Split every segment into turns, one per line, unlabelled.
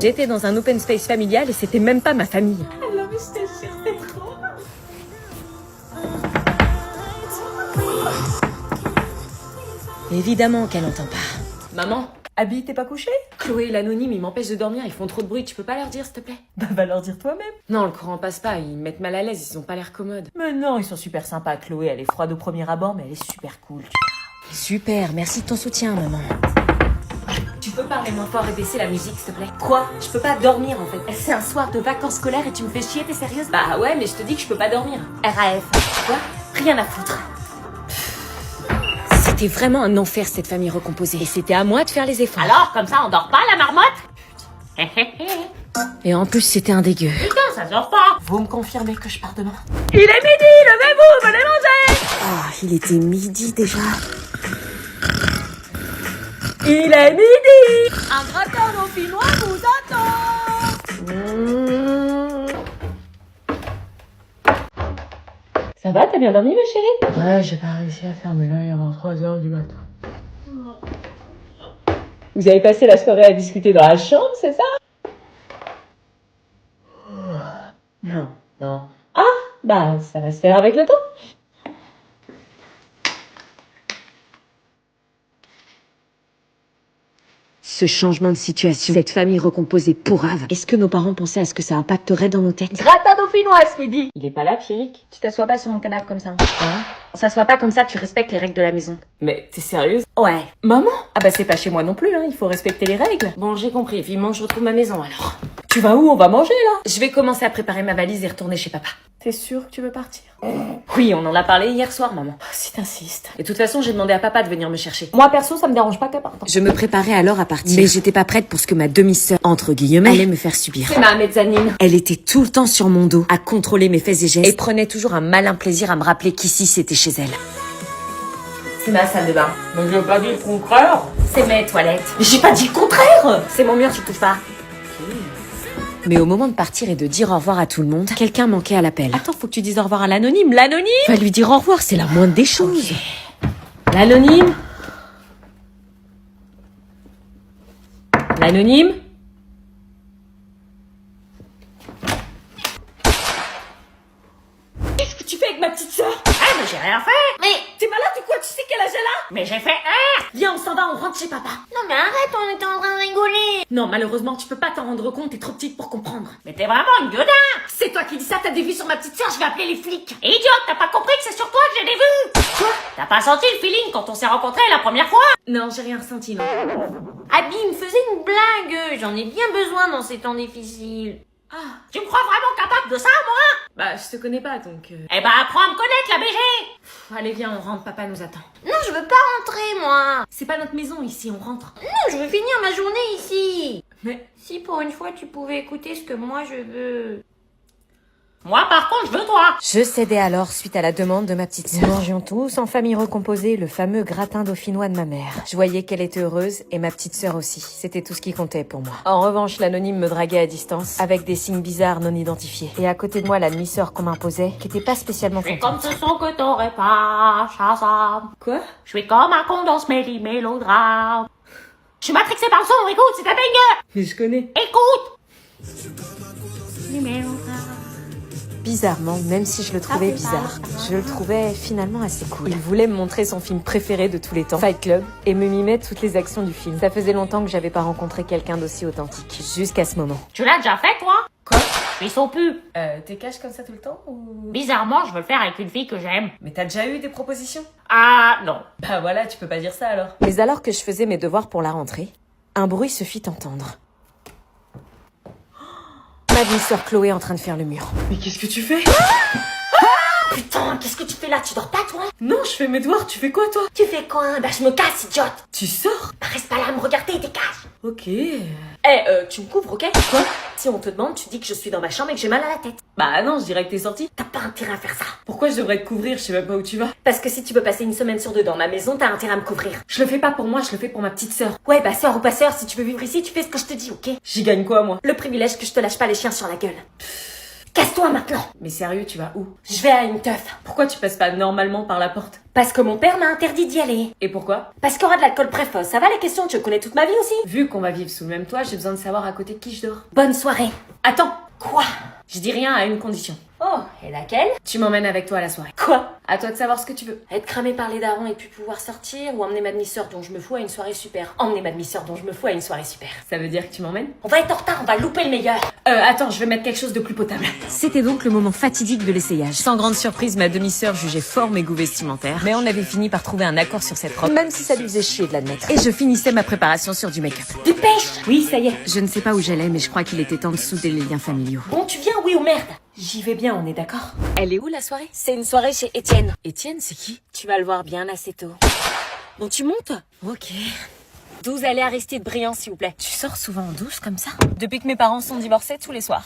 J'étais dans un open space familial et c'était même pas ma famille.
Ah non mais je te jure, c'est trop.
Évidemment qu'elle entend pas. Maman,
Abby, t'es pas couché?
Chloé et l'anonyme, ils m'empêchent de dormir, ils font trop de bruit, tu peux pas leur dire s'il te plaît?
Bah va leur dire toi-même.
Non, le courant passe pas, ils me mettent mal à l'aise, ils ont pas l'air commodes.
Mais non, ils sont super sympas. Chloé, elle est froide au premier abord, mais elle est super cool.
Super, merci de ton soutien, maman. Tu peux parler moins fort et baisser la musique, s'il te plaît?
Quoi?
Je peux pas dormir en fait.
C'est un soir de vacances scolaires et tu me fais chier, t'es sérieuse?
Bah ouais, mais je te dis que je peux pas dormir.
RAF.
Quoi?
Rien à foutre.
C'était vraiment un enfer cette famille recomposée. Et c'était à moi de faire les efforts.
Alors, comme ça, on dort pas la marmotte?
Et en plus, c'était un dégueu.
Putain, ça dort pas. Vous me confirmez que je pars demain?
Il est midi, levez-vous, venez manger! Ah, il était midi déjà.
Il est midi. Un gratin dauphinois vous attend. Ça va, t'as bien dormi, ma chérie?
Ouais, j'ai pas réussi à fermer l'œil avant 3h du matin.
Vous avez passé la soirée à discuter dans la chambre, c'est ça?
Non. Non.
Ah, bah ça va se faire avec le temps.
Ce changement de situation, cette famille recomposée pourrave. Est-ce que nos parents pensaient à ce que ça impacterait dans nos têtes?
Gratin dauphinois ce midi. Il est pas là, Pierrick?
Tu t'assois pas sur mon canapé comme ça.
Hein?
On s'assoit pas comme ça, tu respectes les règles de la maison.
Mais t'es sérieuse?
Ouais.
Maman? Ah bah c'est pas chez moi non plus, hein, il faut respecter les règles.
Bon, j'ai compris, vivement que je retrouve ma maison alors.
Tu vas où? On va manger là?
Je vais commencer à préparer ma valise et retourner chez papa.
T'es sûre que tu veux partir?
Oui, on en a parlé hier soir, maman.
Oh, si t'insistes.
Et de toute façon, j'ai demandé à papa de venir me chercher.
Moi perso, ça me dérange pas qu'à part.
Je me préparais alors à partir. Mais j'étais pas prête pour ce que ma demi-sœur, entre guillemets, allait me faire subir.
C'est ma mezzanine.
Elle était tout le temps sur mon dos, à contrôler mes faits et gestes, et prenait toujours un malin plaisir à me rappeler qu'ici c'était chez elle.
C'est ma salle de bain.
Mais j'ai pas dit le contraire.
C'est mes toilettes. Mais j'ai pas dit le contraire.
C'est mon mur, tu touches pas.
Mais au moment de partir et de dire au revoir à tout le monde, quelqu'un manquait à l'appel.
Attends, faut que tu dises au revoir à l'anonyme. L'anonyme?
Va lui dire au revoir, c'est la moindre des choses.
L'anonyme? L'anonyme? Qu'est-ce que tu fais avec ma petite sœur?
Ah, mais j'ai rien fait.
Mais t'es malade ou quoi? Tu sais quel âge elle a?
Mais j'ai fait un.
Viens, on s'en va, on rentre chez papa.
Non mais arrête, on était en train de rigoler.
Non, malheureusement, tu peux pas t'en rendre compte, t'es trop petite pour comprendre.
Mais t'es vraiment une gueudin.
C'est toi qui dis ça, t'as des vues sur ma petite sœur, je vais appeler les flics.
Idiote, t'as pas compris que c'est sur toi que j'ai des vues.
Quoi?
T'as pas senti le feeling quand on s'est rencontrés la première fois?
Non, j'ai rien ressenti, non.
Abby me faisait une blague. J'en ai bien besoin dans ces temps difficiles.
Ah,
Tu me crois vraiment capable de ça, moi?
bah, je te connais pas, donc...
Eh ben, apprends à me connaître, la BG.
Allez, viens, on rentre, papa nous attend.
Non, je veux pas rentrer, moi.
C'est pas notre maison ici, on rentre.
Non, je veux finir ma journée ici.
Mais...
Si pour une fois tu pouvais écouter ce que moi je veux. Moi par contre je veux toi.
Je cédais alors suite à la demande de ma petite sœur. Nous mangions tous en famille recomposée le fameux gratin dauphinois de ma mère. Je voyais qu'elle était heureuse et ma petite sœur aussi. C'était tout ce qui comptait pour moi. En revanche, l'anonyme me draguait à distance avec des signes bizarres non identifiés. Et à côté de moi, la demi-sœur qu'on m'imposait, qui était pas spécialement
Je suis comme
contente.
ce son que t'aurais pas, Shazam.
Quoi?
Je suis comme un con dans ce mélodrame. Je suis matrixée par le son, écoute, c'est un banger.
Mais je connais.
Écoute. Mélodrame.
Bizarrement, même si je le trouvais bizarre, je le trouvais finalement assez cool. Il voulait me montrer son film préféré de tous les temps, Fight Club, et me mimait toutes les actions du film. Ça faisait longtemps que j'avais pas rencontré quelqu'un d'aussi authentique, jusqu'à ce moment.
Tu l'as déjà fait toi?
Quoi?
Je suis son pu.
T'es cash comme ça tout le temps ou...
Bizarrement, je veux le faire avec une fille que j'aime.
Mais t'as déjà eu des propositions?
Ah non.
Bah voilà, tu peux pas dire ça alors.
Mais alors que je faisais mes devoirs pour la rentrée, un bruit se fit entendre. Ma demi-sœur Chloé en train de faire le mur.
Mais qu'est-ce que tu fais?
Putain, qu'est-ce que tu fais là? Tu dors pas toi?
Non, je fais mes devoirs, tu fais quoi toi?
Tu fais quoi? Bah je me casse, idiote.
Tu sors?
Bah, reste pas là à me regarder, dégage.
Ok.
Tu me couvres, ok?
Quoi?
Si on te demande, tu dis que je suis dans ma chambre et que j'ai mal à la tête.
Bah non, je dirais que t'es sortie.
T'as pas intérêt à faire ça.
Pourquoi je devrais te couvrir? Je sais même pas où tu vas.
Parce que si tu veux passer une semaine sur deux dans ma maison, t'as intérêt à me couvrir.
Je le fais pas pour moi, je le fais pour ma petite sœur.
Ouais, bah sœur ou pas sœur, si tu veux vivre ici, tu fais ce que je te dis, ok?
J'y gagne quoi moi?
Le privilège que je te lâche pas les chiens sur la gueule. Casse-toi maintenant.
Mais sérieux, tu vas où?
Je vais à une teuf.
Pourquoi tu passes pas normalement par la porte?
Parce que mon père m'a interdit d'y aller.
Et pourquoi?
Parce qu'il y aura de l'alcool précoce. Ça va les questions? Tu connais toute ma vie aussi?
Vu qu'on va vivre sous le même toit, j'ai besoin de savoir à côté de qui je dors.
Bonne soirée.
Attends!
Quoi?
Je dis rien à une condition.
Oh, et laquelle?
Tu m'emmènes avec toi à la soirée.
Quoi?
À toi de savoir ce que tu veux.
Être cramé par les darons et puis pouvoir sortir, ou emmener ma demi-sœur dont je me fous à une soirée super. Emmener ma demi-sœur dont je me fous à une soirée super.
Ça veut dire que tu m'emmènes?
On va être en retard, on va louper le meilleur.
Attends, je vais mettre quelque chose de plus potable.
C'était donc le moment fatidique de l'essayage. Sans grande surprise, ma demi-sœur jugeait fort mes goûts vestimentaires. Mais on avait fini par trouver un accord sur cette robe, même si ça lui faisait chier de l'admettre. Et je finissais ma préparation sur du make-up.
Dépêche!
Oui, ça y est. Je ne sais pas où j'allais, mais je crois qu'il était temps de souder les liens familiaux.
Bon, tu viens, oui ou merde?
J'y vais bien, on est d'accord?
Elle est où la soirée?
C'est une soirée chez Étienne.
Étienne, c'est qui?
Tu vas le voir bien assez tôt. Bon, tu montes?
Ok.
12 allez Aristide Briand, s'il vous plaît.
Tu sors souvent en douce comme ça?
Depuis que mes parents sont divorcés, tous les soirs.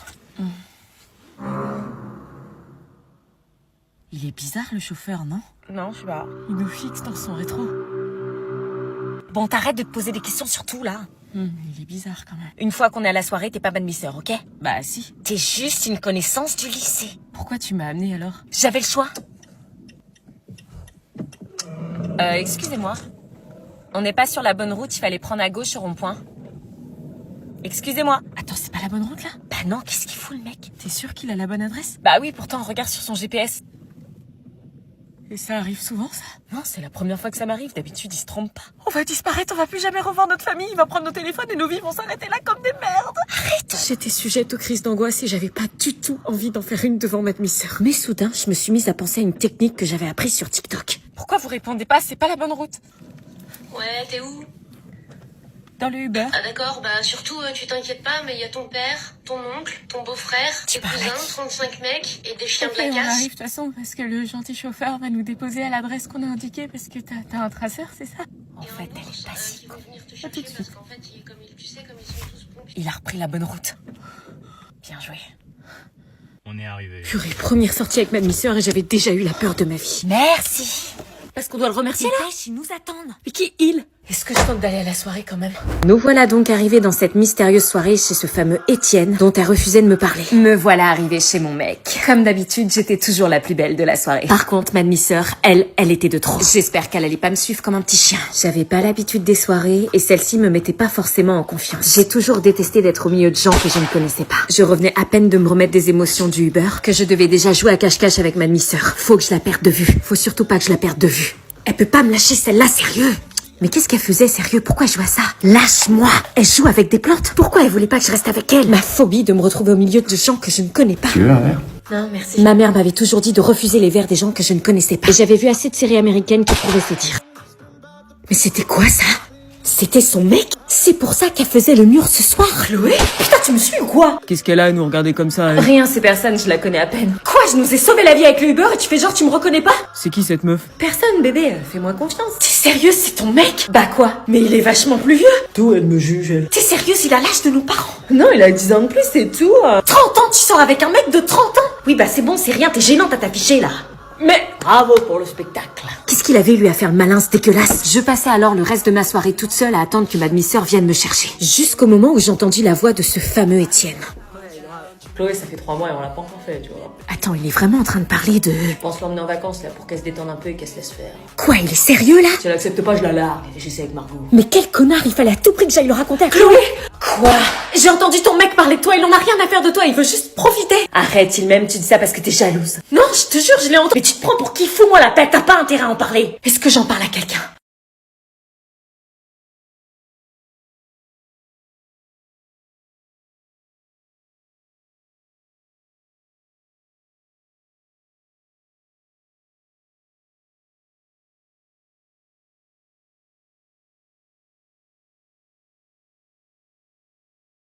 Il est bizarre le chauffeur, non?
Non, je sais pas.
Il nous fixe dans son rétro.
Bon, t'arrêtes de te poser des questions sur tout, là.
Il est bizarre quand même.
Une fois qu'on est à la soirée, t'es pas ma demi-sœur, ok?
Bah si.
T'es juste une connaissance du lycée.
Pourquoi tu m'as amené alors?
J'avais le choix.
Excusez-moi. On n'est pas sur la bonne route, il fallait prendre à gauche au rond-point. Excusez-moi.
Attends, c'est pas la bonne route là?
Bah non, qu'est-ce qu'il fout, le mec?
T'es sûr qu'il a la bonne adresse?
Bah oui, pourtant, regarde sur son GPS.
Et ça arrive souvent ça?
Non, c'est la première fois que ça m'arrive. D'habitude, il se trompe pas.
On va disparaître, on va plus jamais revoir notre famille, il va prendre nos téléphones et nos vies vont s'arrêter là comme des merdes. Arrête! J'étais sujette aux crises d'angoisse et j'avais pas du tout envie d'en faire une devant ma demi-sœur. Mais soudain, je me suis mise à penser à une technique que j'avais apprise sur TikTok.
Pourquoi vous répondez pas? C'est pas la bonne route.
Ouais, t'es où?
Dans le Uber.
Ah d'accord, bah surtout tu t'inquiètes pas, mais il y a ton père, ton oncle, ton beau-frère, tes cousins, 35 mecs et des chiens
Ok,
de la
on
casse.
arrive de toute façon parce que le gentil chauffeur va nous déposer à l'adresse qu'on a indiquée parce que t'as un traceur, c'est ça?
En fait, elle est pas si
Qui vont venir te
tout
chercher
de suite.
parce qu'en fait, tu sais, comme ils sont tous pompiers.
Il a repris la bonne route. Bien joué.
On est arrivé.
Purée, première sortie avec ma demi-sœur et j'avais déjà eu la peur de ma vie.
Merci.
Parce qu'on doit le remercier là?
Dépêche, ils nous attendent.
Mais qui il?
Est-ce que je tente d'aller à la soirée quand même?
Nous voilà donc arrivés dans cette mystérieuse soirée chez ce fameux Étienne dont elle refusait de me parler.
Me voilà arrivée chez mon mec. Comme d'habitude, j'étais toujours la plus belle de la soirée.
Par contre, ma demi-sœur, elle était de trop. J'espère qu'elle allait pas me suivre comme un petit chien. J'avais pas l'habitude des soirées et celle-ci me mettait pas forcément en confiance. J'ai toujours détesté d'être au milieu de gens que je ne connaissais pas. Je revenais à peine de me remettre des émotions du Uber que je devais déjà jouer à cache-cache avec ma demi-sœur. Faut que je la perde de vue. Faut surtout pas que je la perde de vue. Elle peut pas me lâcher celle-là, sérieux. Mais qu'est-ce qu'elle faisait, sérieux? Pourquoi elle joue à ça? Lâche-moi! Elle joue avec des plantes? Pourquoi elle voulait pas que je reste avec elle? Ma phobie de me retrouver au milieu de gens que je ne connais pas.
Tu veux un verre?
Non, merci.
Ma mère m'avait toujours dit de refuser les verres des gens que je ne connaissais pas. Et j'avais vu assez de séries américaines qui pouvaient se dire. Mais c'était quoi ça? C'était son mec? C'est pour ça qu'elle faisait le mur ce soir? Chloé? Putain, tu me suis ou quoi?
Qu'est-ce qu'elle a à nous regarder comme ça, elle?
Rien, c'est personne, je la connais à peine.
Quoi? Je nous ai sauvé la vie avec le Uber et tu fais genre tu me reconnais pas?
C'est qui cette meuf?
Personne, bébé, fais-moi confiance.
T'es sérieuse, c'est ton mec? Bah quoi? Mais il est vachement plus vieux.
Tout, elle me juge, elle.
T'es sérieuse, il a l'âge de nos parents.
Non, il a 10 ans de plus, c'est tout.
30 ans, tu sors avec un mec de 30 ans? Oui, bah c'est bon, c'est rien, t'es gênante à t'afficher là.
Mais bravo pour le spectacle.
Qu'est-ce qu'il avait lui à faire le malin, ce dégueulasse? Je passais alors le reste de ma soirée toute seule à attendre que ma demi-sœur vienne me chercher. Jusqu'au moment où j'entendis la voix de ce fameux Étienne.
Chloé, ça fait 3 mois et on l'a pas encore fait, tu vois.
Attends, il est vraiment en train de parler de...
Je pense l'emmener en vacances, là, pour qu'elle se détende un peu et qu'elle se laisse faire.
Quoi, il est sérieux là?
Si elle accepte pas, je la largue. J'essaie avec Margot.
Mais quel connard, il fallait à tout prix que j'aille le raconter à Chloé. Quoi? J'ai entendu ton mec parler de toi, il en a rien à faire de toi, il veut juste profiter.
Arrête, il m'aime, tu dis ça parce que t'es jalouse.
Non, je te jure, je l'ai entendu. Mais tu te prends pour qui? Fous-moi la paix, t'as pas intérêt à en parler. Est-ce que j'en parle à quelqu'un?